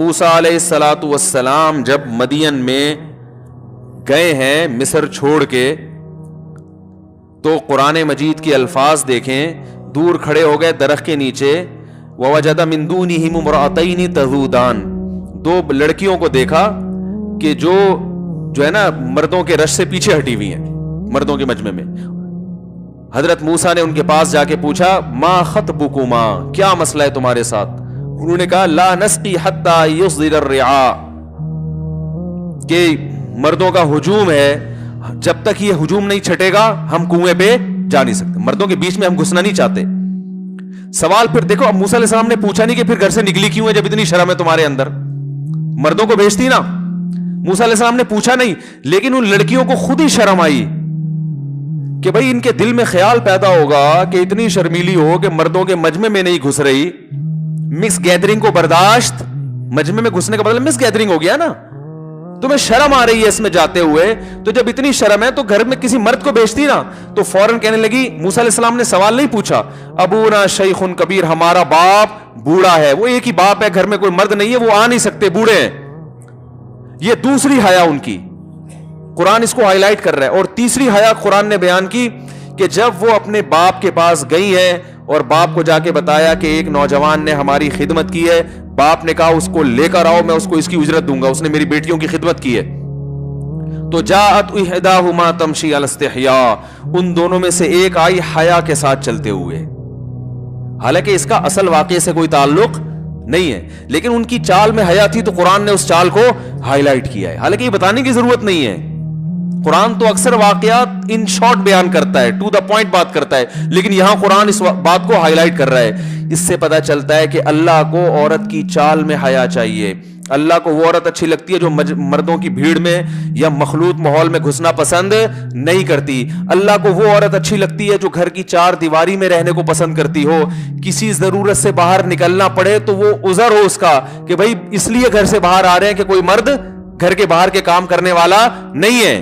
موسیٰ علیہ الصلاۃ والسلام جب مدین میں گئے ہیں مصر چھوڑ کے، تو قرآن مجید کے الفاظ دیکھیں، دور کھڑے ہو گئے درخت کے نیچے، وَوَجَدَ مِن دُونِهِمْ امْرَأَتَيْنِ تَذُودَانِ، دو لڑکیوں کو دیکھا کہ جو ہے نا مردوں کے رش سے پیچھے ہٹی ہوئی ہیں، مردوں کے مجمع میں۔ حضرت موسیٰ نے ان کے پاس جا کے پوچھا ما خطبکما، کیا مسئلہ ہے تمہارے ساتھ؟ انہوں نے کہا لا نسقی حتی یصدر الرعاء، کہ مردوں کا ہجوم ہے، جب تک یہ ہجوم نہیں چھٹے گا ہم کنویں پہ جا نہیں سکتے، مردوں کے بیچ میں ہم گھسنا نہیں چاہتے۔ سوال پھر دیکھو، اب موسیٰ علیہ السلام نے پوچھا نہیں کہ پھر گھر سے نکلی کیوں ہے جب اتنی شرم ہے تمہارے اندر، مردوں کو بھیجتی نا۔ موسیٰ علیہ السلام نے پوچھا نہیں، لیکن ان لڑکیوں کو خود ہی شرم آئی کہ بھئی ان کے دل میں خیال پیدا ہوگا کہ اتنی شرمیلی ہو کہ مردوں کے مجمع میں نہیں گھس رہی، مکس گیدرنگ کو برداشت، مجمع میں گھسنے کا مطلب مکس گیدرنگ ہو گیا نا، تمہیں شرم آ رہی ہے اس میں جاتے ہوئے، تو جب اتنی شرم ہے تو گھر میں کسی مرد کو بھیجتی نا۔ تو فوراً کہنے لگی، موسیٰ علیہ السلام نے سوال نہیں پوچھا، ابونا شیخ کبیر، ہمارا باپ بوڑھا ہے، وہ ایک ہی باپ ہے، گھر میں کوئی مرد نہیں ہے، وہ آ نہیں سکتے، بوڑھے ہیں۔ یہ دوسری حیا ان کی، قرآن اس کو ہائی لائٹ کر رہا ہے۔ اور تیسری حیا قرآن نے بیان کی کہ جب وہ اپنے باپ کے پاس گئی ہیں اور باپ کو جا کے بتایا کہ ایک نوجوان نے ہماری خدمت کی ہے، باپ نے کہا اس کو لے کر آؤ، میں اس کو اس کی اجرت دوں گا، اس نے میری بیٹیوں کی خدمت کی ہے۔ تو جاءت احداہما تمشی علی استحیاء، ان دونوں میں سے ایک آئی حیا کے ساتھ چلتے ہوئے، حالانکہ اس کا اصل واقعے سے کوئی تعلق نہیں ہے، لیکن ان کی چال میں حیا تھی تو قرآن نے اس چال کو ہائی لائٹ کیا ہے۔ حالانکہ یہ بتانے کی ضرورت نہیں ہے، قرآن تو اکثر واقعات ان شارٹ بیان کرتا ہے، ٹو دا پوائنٹ بات کرتا ہے، لیکن یہاں قرآن اس بات کو ہائی لائٹ کر رہا ہے۔ اس سے پتہ چلتا ہے کہ اللہ کو عورت کی چال میں حیا چاہیے، اللہ کو وہ عورت اچھی لگتی ہے جو مردوں کی بھیڑ میں یا مخلوط ماحول میں گھسنا پسند نہیں کرتی، اللہ کو وہ عورت اچھی لگتی ہے جو گھر کی چار دیواری میں رہنے کو پسند کرتی ہو، کسی ضرورت سے باہر نکلنا پڑے تو وہ عذر ہو اس کا کہ بھائی اس لیے گھر سے باہر آ رہے ہیں کہ کوئی مرد گھر کے باہر کے کام کرنے والا نہیں ہے۔